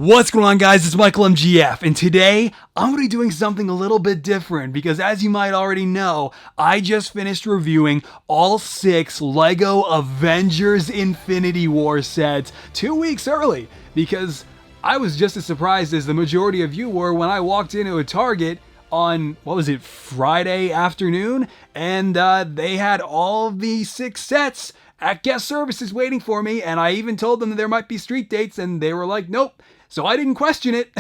What's going on, guys? It's Michael MGF, and today I'm going to be doing something a little bit different because, as you might already know, I just finished reviewing all 6 LEGO Avengers Infinity War sets 2 weeks early because I was just as surprised as the majority of you were when I walked into a Target on, Friday afternoon, and they had all the 6 sets at guest services waiting for me, and I even told them that there might be street dates, and they were like, nope. So I didn't question it,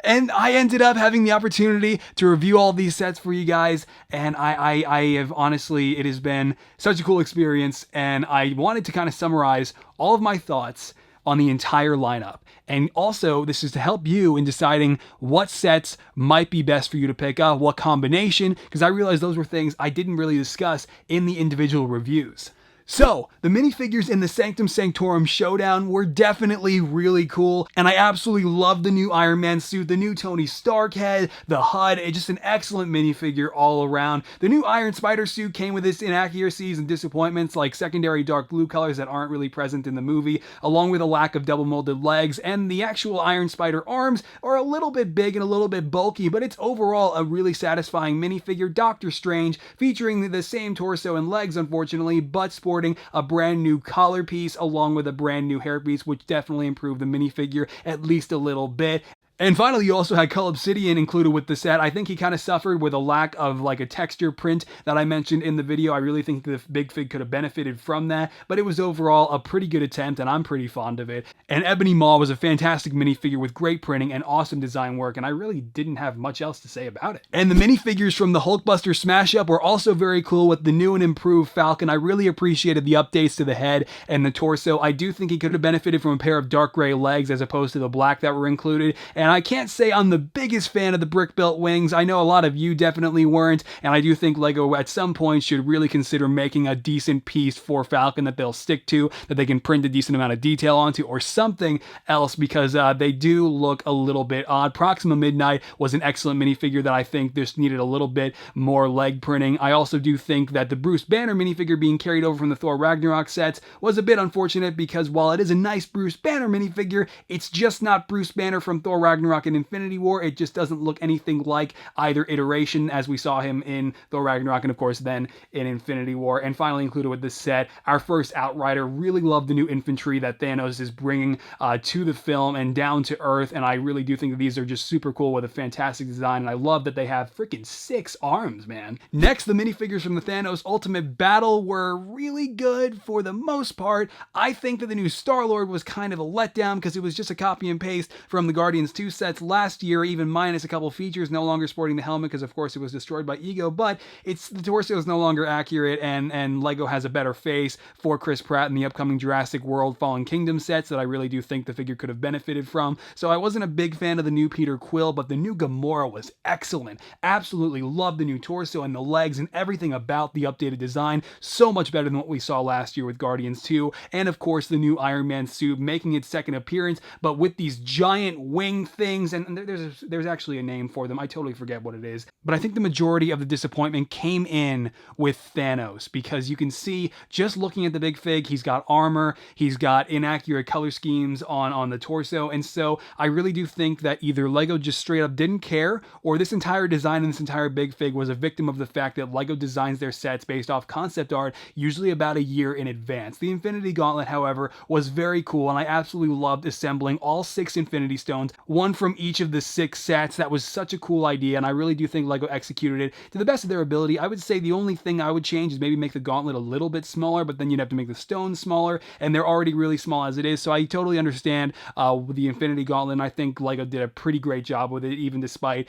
and I ended up having the opportunity to review all these sets for you guys, and I have honestly, it has been such a cool experience, and I wanted to kind of summarize all of my thoughts on the entire lineup. And also, this is to help you in deciding what sets might be best for you to pick up, what combination, because I realized those were things I didn't really discuss in the individual reviews. So, the minifigures in the Sanctum Sanctorum Showdown were definitely really cool, and I absolutely love the new Iron Man suit, the new Tony Stark head, the HUD. It's just an excellent minifigure all around. The new Iron Spider suit came with its inaccuracies and disappointments, like secondary dark blue colors that aren't really present in the movie, along with a lack of double molded legs, and the actual Iron Spider arms are a little bit big and a little bit bulky, but it's overall a really satisfying minifigure. Doctor Strange, featuring the same torso and legs, unfortunately, but sporting a brand new collar piece along with a brand new hairpiece, which definitely improved the minifigure at least a little bit. And finally, you also had Cull Obsidian included with the set. I think he kind of suffered with a lack of like a texture print that I mentioned in the video. I really think the Big Fig could have benefited from that, but it was overall a pretty good attempt, and I'm pretty fond of it. And Ebony Maw was a fantastic minifigure with great printing and awesome design work, and I really didn't have much else to say about it. And the minifigures from the Hulkbuster Smash Up were also very cool with the new and improved Falcon. I really appreciated the updates to the head and the torso. I do think he could have benefited from a pair of dark gray legs as opposed to the black that were included. And I can't say I'm the biggest fan of the brick-built wings. I know a lot of you definitely weren't, and I do think LEGO at some point should really consider making a decent piece for Falcon that they'll stick to, that they can print a decent amount of detail onto, or something else, because they do look a little bit odd. Proxima Midnight was an excellent minifigure that I think just needed a little bit more leg printing. I also do think that the Bruce Banner minifigure being carried over from the Thor Ragnarok sets was a bit unfortunate, because while it is a nice Bruce Banner minifigure, it's just not Bruce Banner from Thor Ragnarok and Infinity War. It just doesn't look anything like either iteration, as we saw him in Thor Ragnarok and of course then in Infinity War. And finally included with this set, our first Outrider. Really love the new infantry that Thanos is bringing to the film and down to earth, and I really do think that these are just super cool with a fantastic design, and I love that they have freaking 6 arms, man. Next, the minifigures from the Thanos Ultimate Battle were really good for the most part. I think that the new Star-Lord was kind of a letdown because it was just a copy and paste from the Guardians 2 sets last year, even minus a couple features, no longer sporting the helmet because of course it was destroyed by Ego, but the torso is no longer accurate, and LEGO has a better face for Chris Pratt in the upcoming Jurassic World Fallen Kingdom sets that I really do think the figure could have benefited from. So I wasn't a big fan of the new Peter Quill, but the new Gamora was excellent. Absolutely loved the new torso and the legs and everything about the updated design. So much better than what we saw last year with Guardians 2, and of course the new Iron Man suit making its second appearance, but with these giant wing things, and there's actually a name for them. I totally forget what it is. But I think the majority of the disappointment came in with Thanos, because you can see just looking at the Big Fig, he's got armor, he's got inaccurate color schemes on the torso, and so I really do think that either LEGO just straight up didn't care, or this entire design and this entire Big Fig was a victim of the fact that LEGO designs their sets based off concept art usually about a year in advance. The Infinity Gauntlet, however, was very cool, and I absolutely loved assembling all 6 Infinity Stones, one from each of the 6 sets. That was such a cool idea, and I really do think LEGO executed it to the best of their ability. I would say the only thing I would change is maybe make the gauntlet a little bit smaller, but then you'd have to make the stones smaller, and they're already really small as it is, so I totally understand with the Infinity Gauntlet, and I think LEGO did a pretty great job with it, even despite,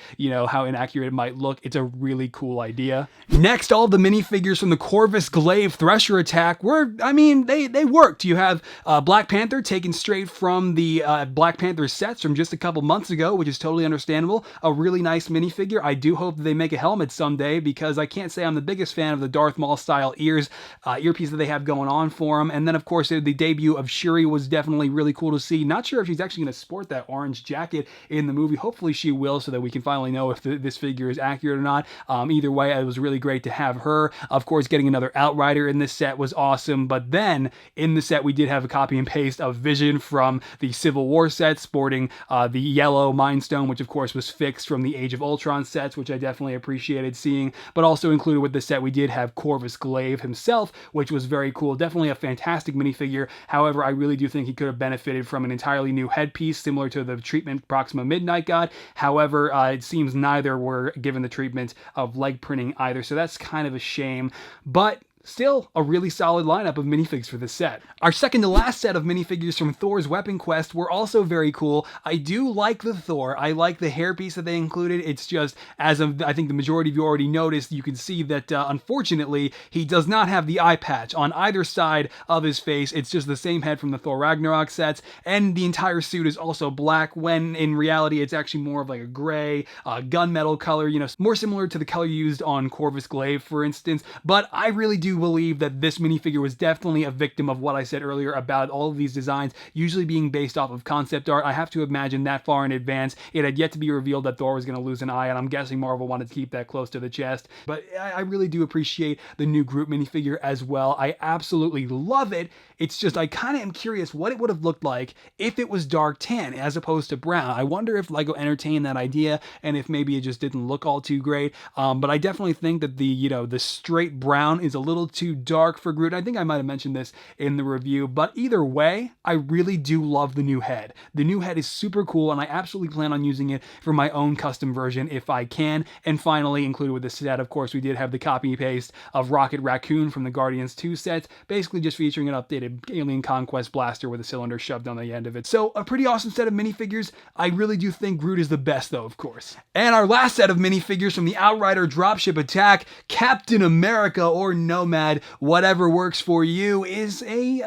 how inaccurate it might look. It's a really cool idea. Next, all the minifigures from the Corvus Glaive Thresher attack were, they worked. You have Black Panther taken straight from the Black Panther sets from just a couple months ago, which is totally understandable. A really nice minifigure. I do hope that they make a helmet someday, because I can't say I'm the biggest fan of the Darth Maul style earpiece that they have going on for him. And then, of course, the debut of Shuri was definitely really cool to see. Not sure if she's actually going to sport that orange jacket in the movie. Hopefully she will, so that we can finally know if this figure is accurate or not. Either way, it was really great to have her. Of course, getting another Outrider in this set was awesome. But then in the set, we did have a copy and paste of Vision from the Civil War set, sporting the yellow Mind Stone, which of course was fixed from the Age of Ultron sets, which I definitely appreciated seeing. But also included with the set, we did have Corvus Glaive himself, which was very cool. Definitely a fantastic minifigure. However, I really do think he could have benefited from an entirely new headpiece, similar to the treatment Proxima Midnight got. However, it seems neither were given the treatment of leg printing either, so that's kind of a shame. But still, a really solid lineup of minifigs for this set. Our second to last set of minifigures from Thor's Weapon Quest were also very cool. I do like the Thor. I like the hairpiece that they included. It's just, as I think the majority of you already noticed, you can see that unfortunately, he does not have the eye patch on either side of his face. It's just the same head from the Thor Ragnarok sets, and the entire suit is also black, when in reality, it's actually more of like a gray, gunmetal color, you know, more similar to the color used on Corvus Glaive, for instance. But I really do believe that this minifigure was definitely a victim of what I said earlier about all of these designs usually being based off of concept art. I have to imagine that far in advance it had yet to be revealed that Thor was going to lose an eye, and I'm guessing Marvel wanted to keep that close to the chest. But I really do appreciate the new Groot minifigure as well. I absolutely love it. It's just, I kind of am curious what it would have looked like if it was dark tan as opposed to brown. I wonder if LEGO entertained that idea, and if maybe it just didn't look all too great. But I definitely think that the straight brown is a little too dark for Groot. I think I might have mentioned this in the review, but either way, I really do love the new head. The new head is super cool, and I absolutely plan on using it for my own custom version if I can. And finally, included with the set, of course, we did have the copy paste of Rocket Raccoon from the Guardians 2 sets, basically just featuring an updated alien conquest blaster with a cylinder shoved on the end of it. So a pretty awesome set of minifigures. I really do think Groot is the best though, of course. And our last set of minifigures from the Outrider Dropship Attack, Captain America or Nomad, whatever works for you, is a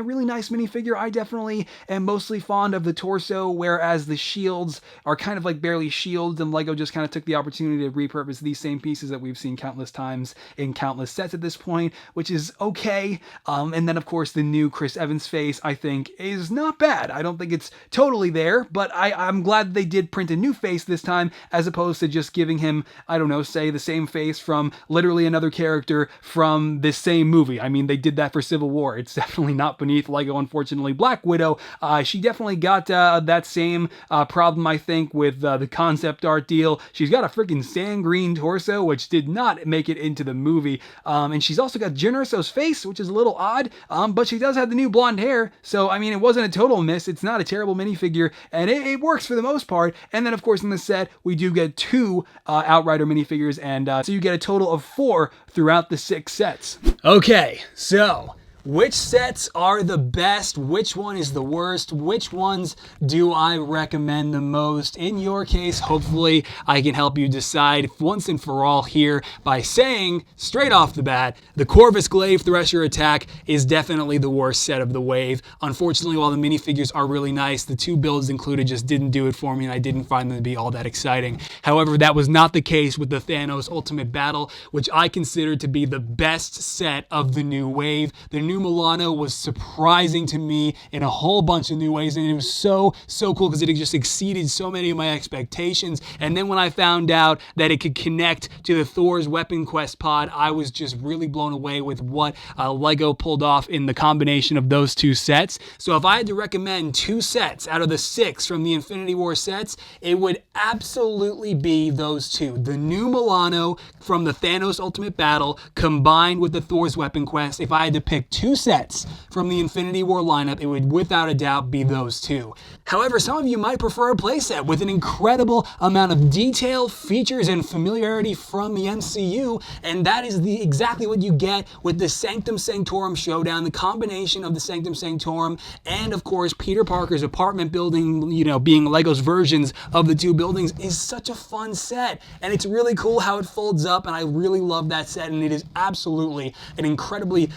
really nice minifigure. I definitely am mostly fond of the torso, whereas the shields are kind of like barely shields, and LEGO just kind of took the opportunity to repurpose these same pieces that we've seen countless times in countless sets at this point, which is okay. And then of course the new Chris Evans face, I think, is not bad. I don't think it's totally there, but I'm glad they did print a new face this time, as opposed to just giving him, I don't know, say the same face from literally another character from this same movie. I mean, they did that for Civil War. It's definitely not beneath LEGO, unfortunately. Black Widow, she definitely got that same problem, I think, with the concept art deal. She's got a freaking sand green torso, which did not make it into the movie. And she's also got Jyn Erso's face, which is a little odd, but she does have the new blonde hair. So, I mean, it wasn't a total miss. It's not a terrible minifigure, and it works for the most part. And then, of course, in the set, we do get 2 Outrider minifigures, and so you get a total of 4 throughout the 6 sets. Okay, so which sets are the best? Which one is the worst? Which ones do I recommend the most? In your case, hopefully I can help you decide once and for all here by saying, straight off the bat, the Corvus Glaive Thresher Attack is definitely the worst set of the wave. Unfortunately, while the minifigures are really nice, the 2 builds included just didn't do it for me, and I didn't find them to be all that exciting. However, that was not the case with the Thanos Ultimate Battle, which I consider to be the best set of the new wave. The new Milano was surprising to me in a whole bunch of new ways, and it was so cool because it just exceeded so many of my expectations. And then when I found out that it could connect to the Thor's Weapon Quest pod, I was just really blown away with what LEGO pulled off in the combination of those 2 sets. So if I had to recommend 2 sets out of the 6 from the Infinity War sets, it would absolutely be those 2. The new Milano from the Thanos Ultimate Battle combined with the Thor's Weapon Quest. If I had to pick 2 sets from the Infinity War lineup, it would without a doubt be those 2. However, some of you might prefer a playset with an incredible amount of detail, features, and familiarity from the MCU, and that is exactly what you get with the Sanctum Sanctorum Showdown, the combination of the Sanctum Sanctorum and, of course, Peter Parker's apartment building, being LEGO's versions of the 2 buildings, is such a fun set, and it's really cool how it folds up, and I really love that set, and it is absolutely an incredibly,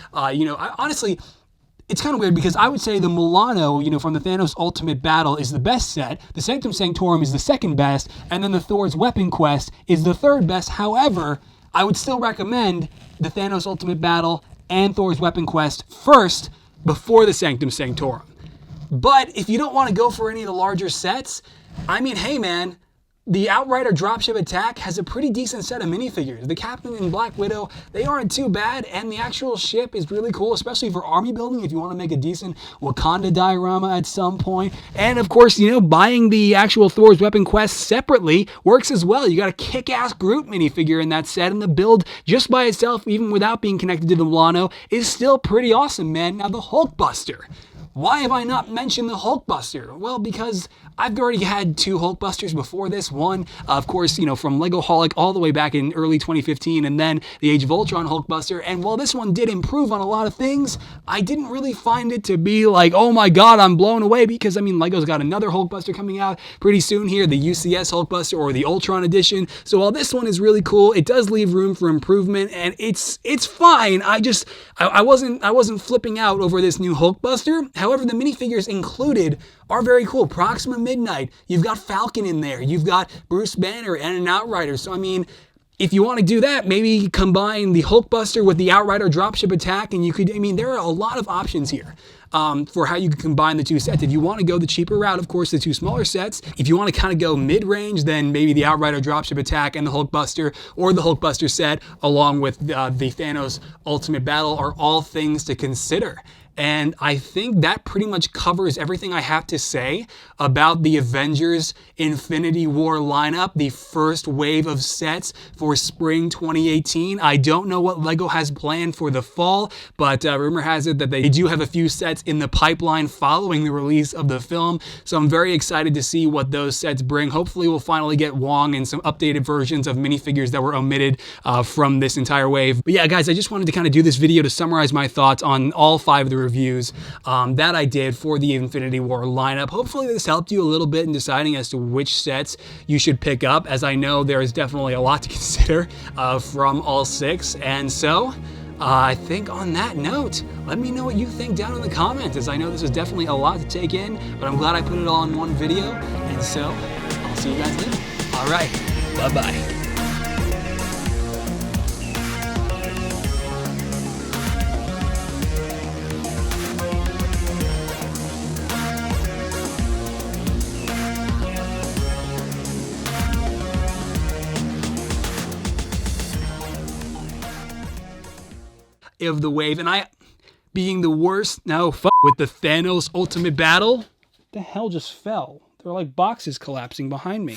honestly, it's kind of weird because I would say the Milano, from the Thanos Ultimate Battle is the best set, the Sanctum Sanctorum is the second best, and then the Thor's Weapon Quest is the third best. However, I would still recommend the Thanos Ultimate Battle and Thor's Weapon Quest first before the Sanctum Sanctorum. But if you don't want to go for any of the larger sets, I mean, hey man, the Outrider Dropship Attack has a pretty decent set of minifigures. The Captain and Black Widow, they aren't too bad, and the actual ship is really cool, especially for army building if you want to make a decent Wakanda diorama at some point. And of course, buying the actual Thor's Weapon Quest separately works as well. You got a kick-ass Groot minifigure in that set, and the build just by itself, even without being connected to the Milano, is still pretty awesome, man. Now the Hulkbuster. Why have I not mentioned the Hulkbuster? Well, because I've already had 2 Hulkbusters before this. One, of course, from Legoholic all the way back in early 2015, and then the Age of Ultron Hulkbuster. And while this one did improve on a lot of things, I didn't really find it to be like, oh my god, I'm blown away, because, Lego's got another Hulkbuster coming out pretty soon here, the UCS Hulkbuster or the Ultron edition. So while this one is really cool, it does leave room for improvement, and it's fine. I wasn't flipping out over this new Hulkbuster. However, the minifigures included are very cool. Proxima Midnight, you've got Falcon in there, you've got Bruce Banner and an Outrider. So if you want to do that, maybe combine the Hulkbuster with the Outrider Dropship Attack, and you could, there are a lot of options here for how you can combine the 2 sets. If you want to go the cheaper route, of course, the 2 smaller sets. If you want to kind of go mid-range, then maybe the Outrider Dropship Attack and the Hulkbuster, or the Hulkbuster set along with the Thanos Ultimate Battle are all things to consider. And I think that pretty much covers everything I have to say about the Avengers Infinity War lineup, the first wave of sets for spring 2018. I don't know what LEGO has planned for the fall, but rumor has it that they do have a few sets in the pipeline following the release of the film. So I'm very excited to see what those sets bring. Hopefully we'll finally get Wong and some updated versions of minifigures that were omitted from this entire wave. But yeah, guys, I just wanted to kind of do this video to summarize my thoughts on all 5 of the reviews that I did for the Infinity War lineup. Hopefully this helped you a little bit in deciding as to which sets you should pick up, as I know there is definitely a lot to consider from all 6. And so I think on that note, let me know what you think down in the comments, as I know this is definitely a lot to take in, but I'm glad I put it all in one video. And so I'll see you guys later. All right, bye-bye. Of the wave, and I being the worst. No, with the Thanos Ultimate Battle. What the hell just fell? There are like boxes collapsing behind me.